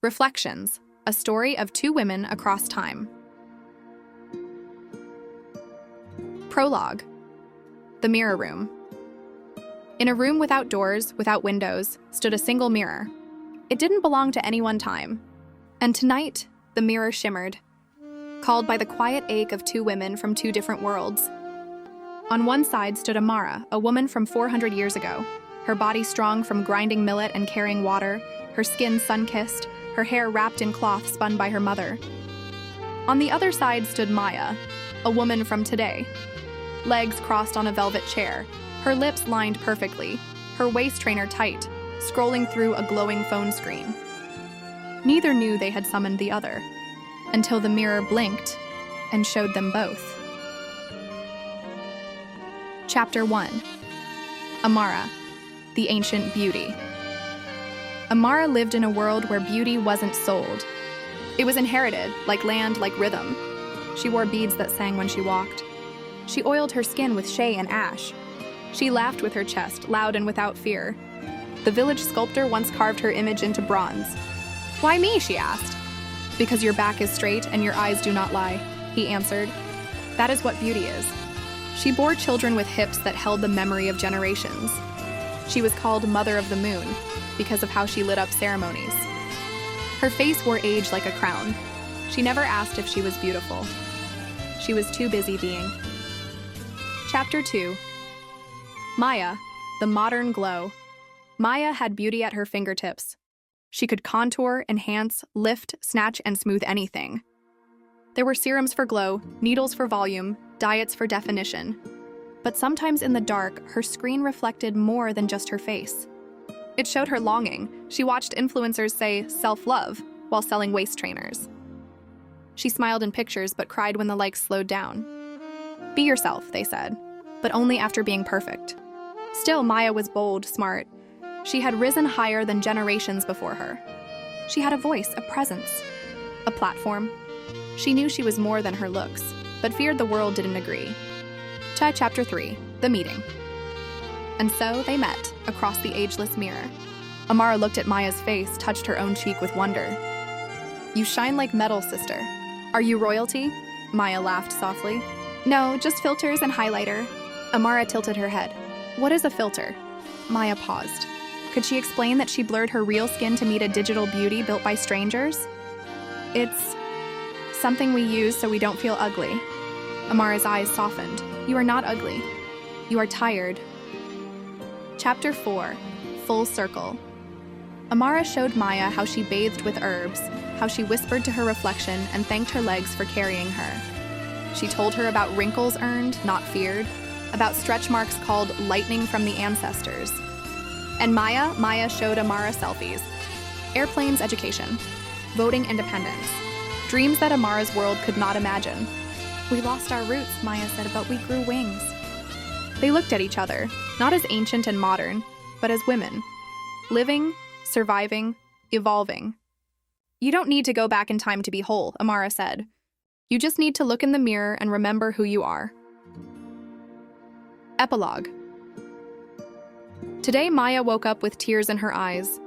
Reflections, a story of two women across time. Prologue. The mirror room. In a room without doors, without windows, stood a single mirror. It didn't belong to any one time. And tonight, the mirror shimmered, called by the quiet ache of two women from two different worlds. On one side stood Amara, a woman from 400 years ago, her body strong from grinding millet and carrying water, her skin sun-kissed, her hair wrapped in cloth spun by her mother. On the other side stood Maya, a woman from today, legs crossed on a velvet chair, her lips lined perfectly, her waist trainer tight, scrolling through a glowing phone screen. Neither knew they had summoned the other, until the mirror blinked and showed them both. Chapter 1. Amara, the Ancient Beauty. Amara lived in a world where beauty wasn't sold. It was inherited, like land, like rhythm. She wore beads that sang when she walked. She oiled her skin with shea and ash. She laughed with her chest, loud and without fear. The village sculptor once carved her image into bronze. "Why me?" she asked. "Because your back is straight and your eyes do not lie," he answered. "That is what beauty is." She bore children with hips that held the memory of generations. She was called Mother of the Moon because of how she lit up ceremonies. Her face wore age like a crown. She never asked if she was beautiful. She was too busy being. Chapter 2. Maya, the modern glow. Maya had beauty at her fingertips. She could contour, enhance, lift, snatch, and smooth anything. There were serums for glow, needles for volume, diets for definition. But sometimes in the dark, her screen reflected more than just her face. It showed her longing. She watched influencers say self-love while selling waist trainers. She smiled in pictures but cried when the likes slowed down. "Be yourself," they said, but only after being perfect. Still, Maya was bold, smart. She had risen higher than generations before her. She had a voice, a presence, a platform. She knew she was more than her looks, but feared the world didn't agree. Chapter 3. The Meeting. And so they met, across the ageless mirror. Amara looked at Maya's face, touched her own cheek with wonder. "You shine like metal, sister. Are you royalty?" Maya laughed softly. "No, just filters and highlighter." Amara tilted her head. "What is a filter?" Maya paused. Could she explain that she blurred her real skin to meet a digital beauty built by strangers? "It's something we use so we don't feel ugly." Amara's eyes softened. "You are not ugly. You are tired." Chapter 4. Full Circle. Amara showed Maya how she bathed with herbs, how she whispered to her reflection and thanked her legs for carrying her. She told her about wrinkles earned, not feared, about stretch marks called lightning from the ancestors. And Maya showed Amara selfies, airplanes education, voting independence, dreams that Amara's world could not imagine. "We lost our roots," Maya said, "but we grew wings." They looked at each other, not as ancient and modern, but as women. Living, surviving, evolving. "You don't need to go back in time to be whole," Amara said. "You just need to look in the mirror and remember who you are." Epilogue. Today, Maya woke up with tears in her eyes.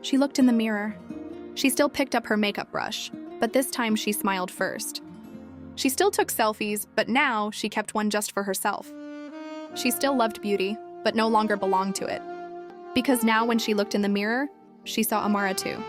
She looked in the mirror. She still picked up her makeup brush, but this time she smiled first. She still took selfies, but now she kept one just for herself. She still loved beauty, but no longer belonged to it. Because now when she looked in the mirror, she saw Amara too.